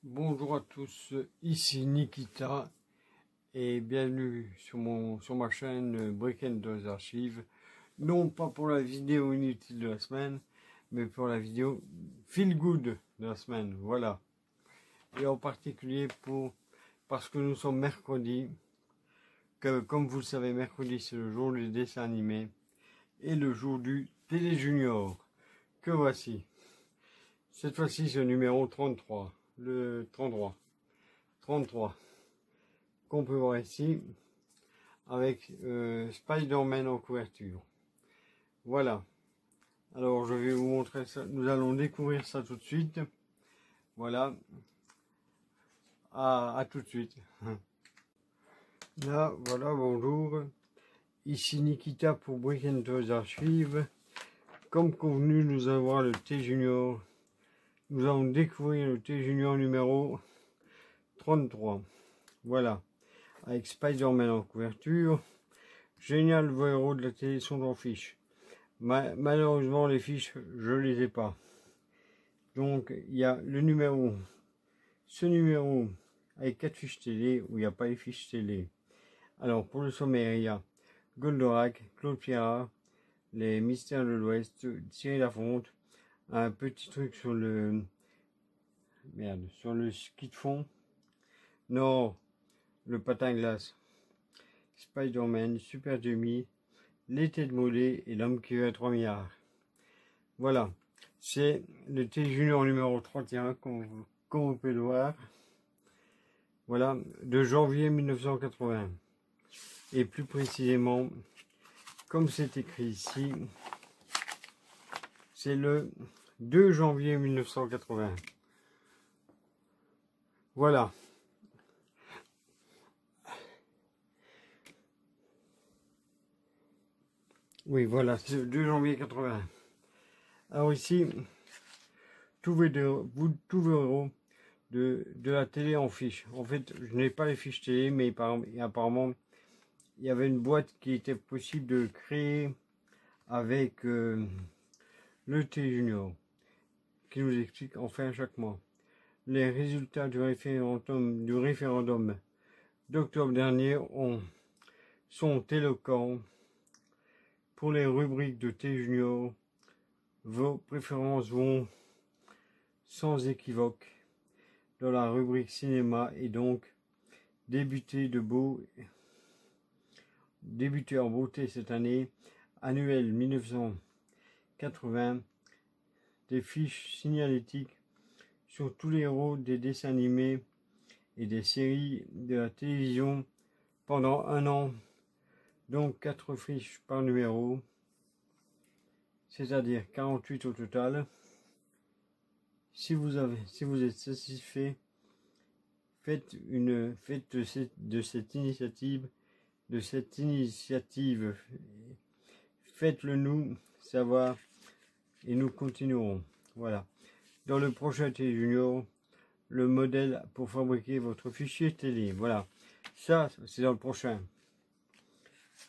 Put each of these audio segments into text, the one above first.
Bonjour à tous, ici Nikita et bienvenue sur ma chaîne Brick&Doors Archives. Non pas pour la vidéo inutile de la semaine, mais pour la vidéo feel good de la semaine, voilà. Et en particulier parce que nous sommes mercredi, que comme vous le savez, mercredi c'est le jour du dessin animé et le jour du Télé Junior, que voici. Cette fois-ci c'est le numéro 33. Le 33 qu'on peut voir ici avec Spider-Man en couverture. Voilà, alors je vais vous montrer ça, nous allons découvrir ça tout de suite. Voilà, à tout de suite. Là, voilà, bonjour, ici Nikita pour Brick&Doors Archives. Comme convenu, nous allons voir le T Junior. Nous allons découvrir le T Junior numéro 33. Voilà, avec Spider-Man en couverture. Génial, vos héros de la télé sont en fiche. Malheureusement, les fiches, je les ai pas. Donc, il y a le numéro, ce numéro avec 4 fiches télé où il n'y a pas les fiches télé. Alors, pour le sommaire, il y a Goldorak, Claude Pierrat, les Mystères de l'Ouest, Thierry Lafonte, un petit truc sur le sur le ski de fond. Non, le patin à glace. Spider-Man, Super Jimmy, l'été de Mollet et l'homme qui veut à 3 milliards. Voilà, c'est le T Junior numéro 31, comme vous pouvez le voir. Voilà, de janvier 1980. Et plus précisément, comme c'est écrit ici, c'est le 2 janvier 1980. Voilà. Oui, voilà, c'est le 2 janvier 80. Alors ici, tous vos héros de la télé en fiche. En fait, je n'ai pas les fiches télé, mais apparemment, il y avait une boîte qui était possible de créer avec le T Junior, qui nous explique enfin chaque mois les résultats du référendum d'octobre dernier sont éloquents. Pour les rubriques de T Junior, vos préférences vont sans équivoque dans la rubrique cinéma et donc débuter en beauté cette année, annuel 1980, des fiches signalétiques sur tous les héros des dessins animés et des séries de la télévision pendant un an, donc 4 fiches par numéro, c'est-à-dire 48 au total. Si vous êtes satisfait, faites de cette initiative, faites-le nous savoir et nous continuerons. Voilà. Dans le prochain T Junior, le modèle pour fabriquer votre fichier télé. Voilà. Ça, c'est dans le prochain.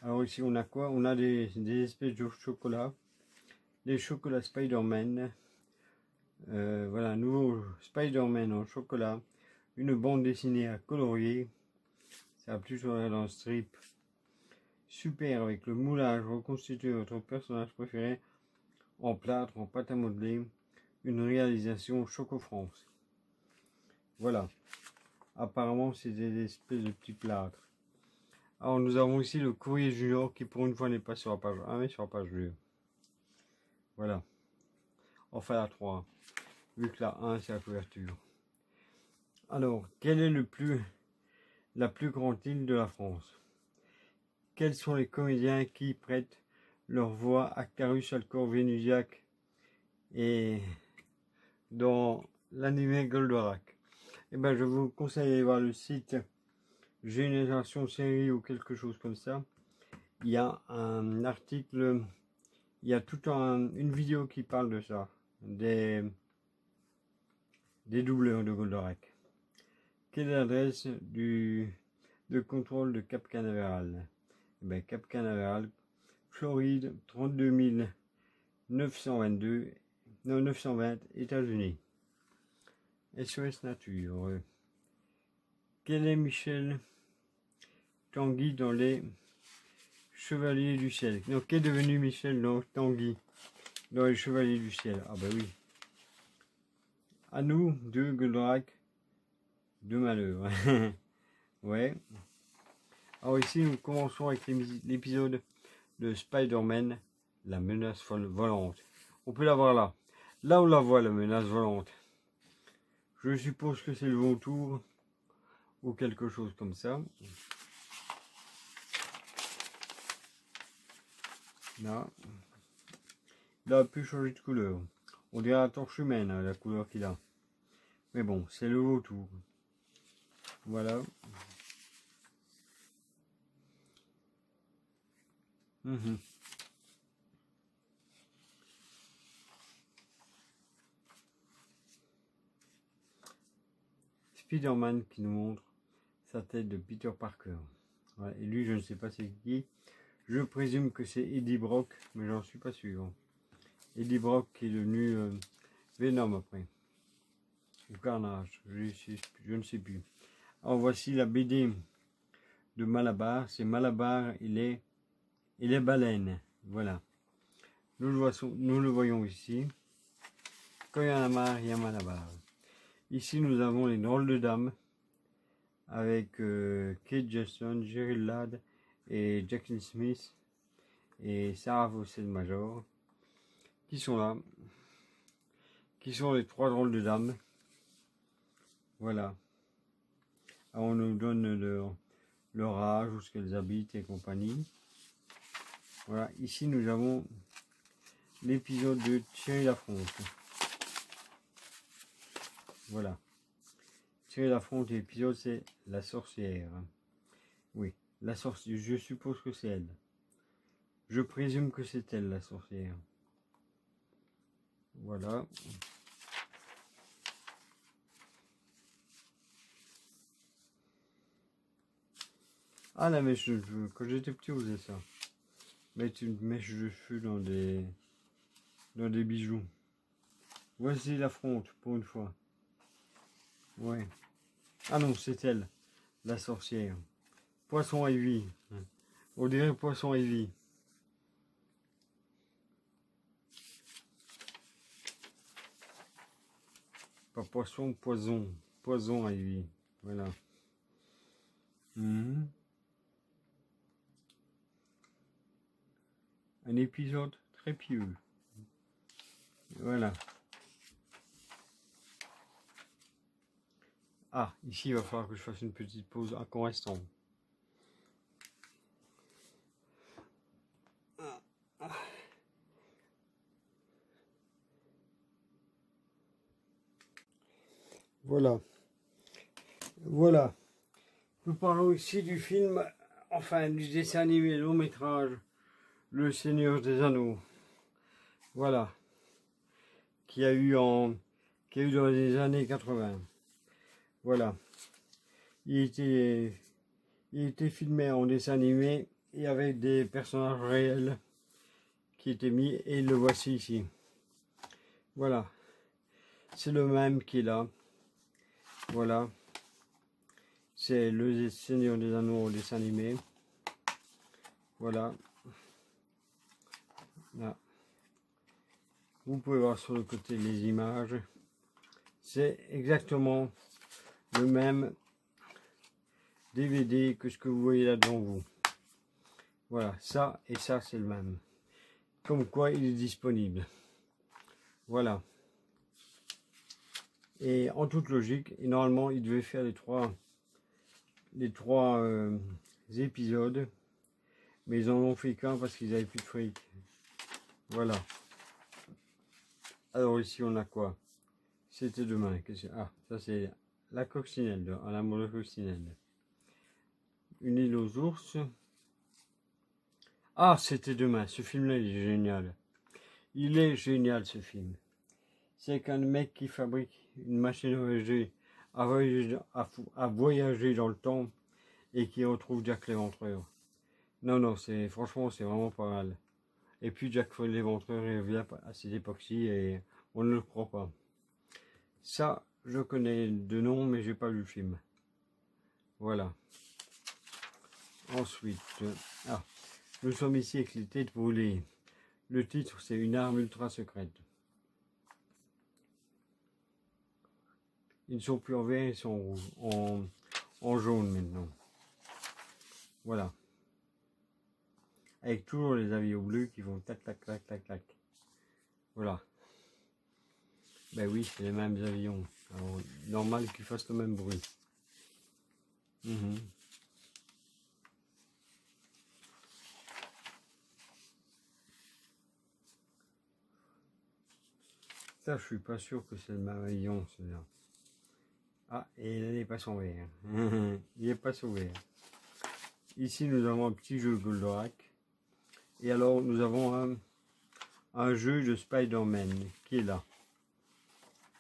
Alors ici, on a quoi? On a des espèces de chocolat. Les chocolats Spider-Man. Voilà, nouveau Spider-Man en chocolat. Une bande dessinée à colorier. Ça a plus dans le strip. Super, avec le moulage, reconstituer votre personnage préféré en plâtre, en pâte à modeler. Une réalisation Choco France. Voilà. Apparemment, c'est des espèces de petits plâtres. Alors, nous avons ici le courrier junior qui, pour une fois, n'est pas sur la page 1, mais sur la page 2. Voilà. Enfin, la 3. Vu que la 1, c'est la couverture. Alors, quelle est la plus grande île de la France? Quels sont les comédiens qui prêtent leur voix à Carus Alcor Vénusiac et dans l'animé Goldorak? Eh bien, je vous conseille d'aller voir le site Génération Série ou quelque chose comme ça. Il y a un article, il y a une vidéo qui parle de ça, des doubleurs de Goldorak. Quelle est l'adresse de contrôle de Cap Canaveral? Eh bien, Cap Canaveral, Floride, 32 920, États-Unis. SOS Nature. Quel est Michel Tanguy dans les Chevaliers du Ciel? Donc, qu'est devenu Michel Tanguy dans les Chevaliers du Ciel? Ah ben oui. À nous, deux Goldrake, deux malheurs. Ouais. Alors ici, nous commençons avec l'épisode de Spider-Man, la menace volante. On peut la voir là. Là, on la voit, la menace volante. Je suppose que c'est le vautour ou quelque chose comme ça. Là. Il a pu changer de couleur. On dirait la torche humaine, hein, la couleur qu'il a. Mais bon, c'est le vautour. Voilà. Spider-Man qui nous montre sa tête de Peter Parker. Voilà. Et lui, je ne sais pas c'est qui. Je présume que c'est Eddie Brock, mais j'en suis pas sûr. Eddie Brock qui est devenu Venom après. Ou Carnage, je ne sais plus. Alors voici la BD de Malabar. C'est Malabar, il est baleine. Voilà. Nous le voyons ici. Quand il y en a marre, il y a Malabar. Ici, nous avons les drôles de dames avec Kate Jackson, Jerry Ladd et Jacqueline Smith et Sarah Fawcett-Major qui sont là, qui sont les trois drôles de dames. Voilà. Alors, on nous donne leur âge, où ce qu'elles habitent et compagnie. Voilà. Ici, nous avons l'épisode de Thierry Lafronte. Voilà. Thierry Lafronte, l'épisode c'est la sorcière. Oui, la sorcière, je suppose que c'est elle. Je présume que c'est elle la sorcière. Voilà. Ah, la mèche de cheveux, quand j'étais petit on faisait ça. Mettre une mèche de cheveux dans des bijoux. Voici Lafronte pour une fois. Ouais. Ah non, c'est elle, la sorcière. Poisson Ivy. On dirait Poisson Ivy. Pas poisson, poison. Poison Ivy. Voilà. Un épisode très pieux. Voilà. Ah, ici il va falloir que je fasse une petite pause à quand restant. Voilà. Voilà. Nous parlons ici du film, enfin du dessin animé long métrage, Le Seigneur des Anneaux. Voilà. Qui a eu dans les années 80. Voilà. Il était filmé en dessin animé et avec des personnages réels qui étaient mis, et le voici ici. Voilà. C'est le même qui est là. Voilà. C'est le Seigneur des Anneaux en dessin animé. Voilà. Là. Vous pouvez voir sur le côté les images. C'est exactement le même DVD que ce que vous voyez là devant vous. Voilà, ça et ça c'est le même. Comme quoi il est disponible. Voilà. Et en toute logique, et normalement il devait faire les trois épisodes, mais ils en ont fait qu'un parce qu'ils avaient plus de fric. Voilà. Alors ici on a quoi? C'était demain. Ah, ça c'est la coccinelle, un amour de coccinelle. Une île aux ours. Ah, c'était demain. Ce film-là, il est génial. Il est génial, ce film. C'est qu'un mec qui fabrique une machine à voyager dans le temps et qui retrouve Jack l'Éventreur. Non, non, franchement, c'est vraiment pas mal. Et puis Jack l'Éventreur, il revient à cette époque-ci et on ne le croit pas. Ça, je connais de nom, mais j'ai pas vu le film. Voilà. Ensuite, nous sommes ici avec les têtes volées. Le titre, c'est Une arme ultra secrète. Ils ne sont plus en vert, ils sont en rouge, en jaune maintenant. Voilà. Avec toujours les avions bleus qui vont tac, tac, tac, tac, tac. Voilà. Ben oui, c'est les mêmes avions. Alors, normal qu'ils fassent le même bruit. Ça, je suis pas sûr que c'est le même avion, celui-là. Ah, et il n'est pas son vert. Il n'est pas son vert. Ici, nous avons un petit jeu Goldorak. Et alors, nous avons un jeu de Spider-Man qui est là.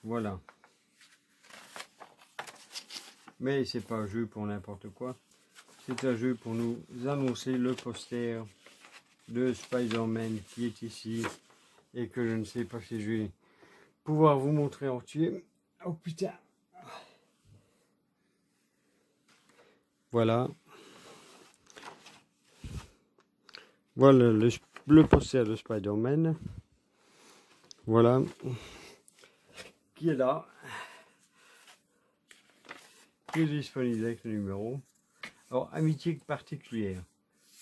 Voilà. Mais c'est pas un jeu pour n'importe quoi. C'est un jeu pour nous annoncer le poster de Spider-Man qui est ici. Et que je ne sais pas si je vais pouvoir vous montrer entier. Oh putain. Voilà. Voilà le poster de Spider-Man. Voilà. Qui est là. Qui est disponible avec le numéro. Alors, amitié particulière.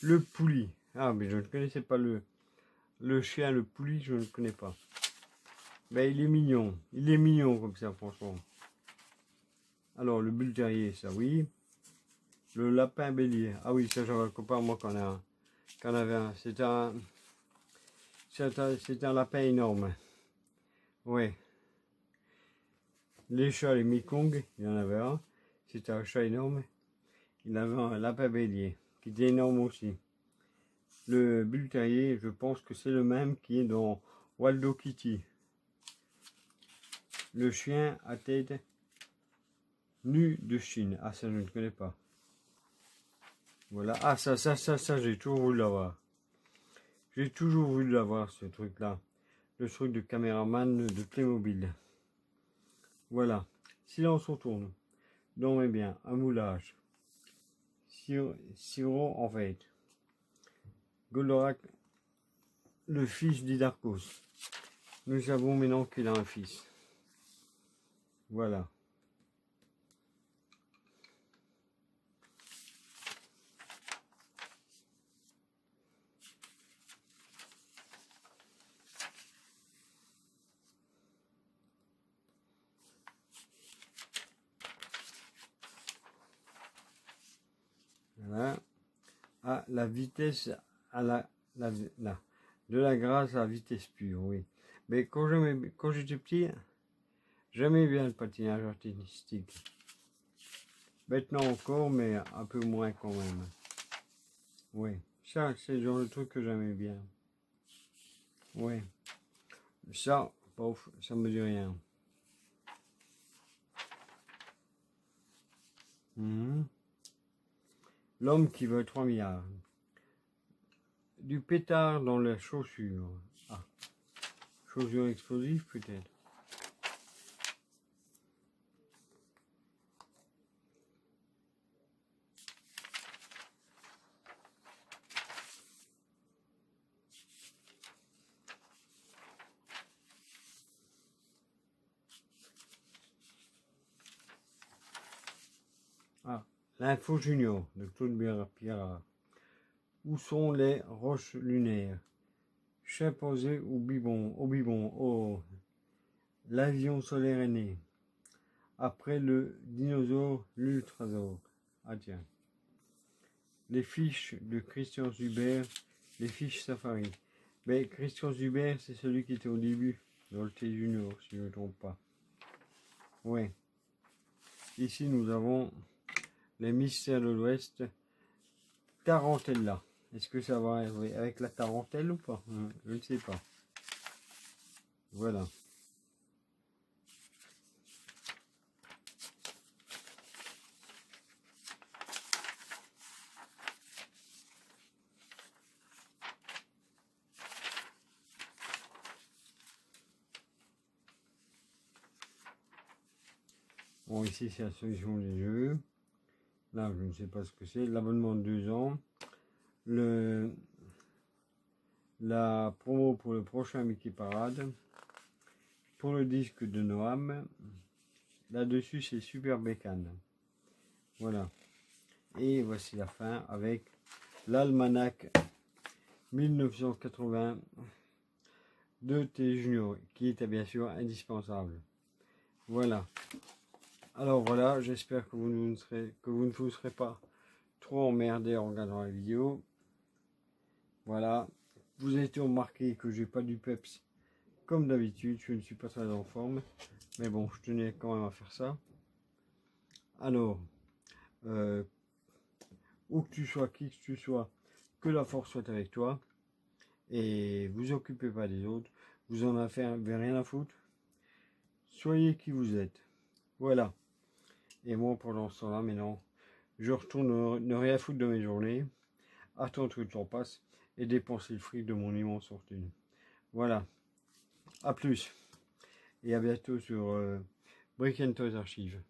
Le Pouli. Ah, mais je ne connaissais pas le chien, le Pouli, je ne le connais pas. Ben, il est mignon. Il est mignon comme ça, franchement. Alors, le Bull Terrier, ça oui. Le lapin bélier. Ah oui, ça, j'avais un copain, moi, qu'en avait un. C'est un lapin énorme. Ouais. Les chats, les Mekong, il y en avait un. C'était un chat énorme. Il avait un lapin bélier, qui était énorme aussi. Le Bull Terrier, je pense que c'est le même qui est dans Waldo Kitty. Le chien à tête nue de Chine. Ah, ça, je ne connais pas. Voilà. Ah, ça, j'ai toujours voulu l'avoir. J'ai toujours voulu l'avoir, ce truc-là. Le truc de caméraman de Playmobil. Voilà. Silence on tourne. Dormez bien. Un moulage. Siro en fait. Goldorak, le fils d'Idarkos. Nous savons maintenant qu'il a un fils. Voilà. Voilà. À la vitesse, de la grâce à vitesse pure, oui. Mais quand j'étais petit, j'aimais bien le patinage artistique. Maintenant encore, mais un peu moins quand même. Oui, ça, c'est le genre de truc que j'aimais bien. Oui. Ça, bof, ça me dit rien. L'homme qui veut 3 milliards. Du pétard dans la chaussure. Ah, chaussure explosive peut-être. Ah, l'info junior de Claude Pierrat. Où sont les roches lunaires? Chimpanzé ou bibon? Au bibon. Oh, l'avion solaire est né. Après le dinosaure, l'ultrasaure. Ah tiens. Les fiches de Christian Zuber, les fiches Safari. Mais Christian Zuber, c'est celui qui était au début, dans le T Junior, si je ne me trompe pas. Ouais. Ici, nous avons les mystères de l'Ouest. Tarantella. Est-ce que ça va avec la tarentelle ou pas? Je ne sais pas. Voilà. Bon, ici c'est la solution des jeux. Là, je ne sais pas ce que c'est. L'abonnement de 2 ans. La promo pour le prochain Mickey Parade. Pour le disque de Noam. Là-dessus, c'est Super Bécane. Voilà. Et voici la fin avec l'almanach 1980 de T Junior, qui était bien sûr indispensable. Voilà. Alors voilà, j'espère que vous ne vous serez pas trop emmerdé en regardant la vidéo. Voilà. Vous avez été remarqué que j'ai pas du peps comme d'habitude. Je ne suis pas très en forme. Mais bon, je tenais quand même à faire ça. Alors, où que tu sois, qui que tu sois, que la force soit avec toi. Et vous occupez pas des autres. Vous en avez rien à foutre. Soyez qui vous êtes. Voilà. Et moi, pendant ce temps-là, maintenant, je retourne ne rien foutre de mes journées, attendre que le temps passe et dépenser le fric de mon immense fortune. Voilà. À plus. Et à bientôt sur Brick & Toys Archive.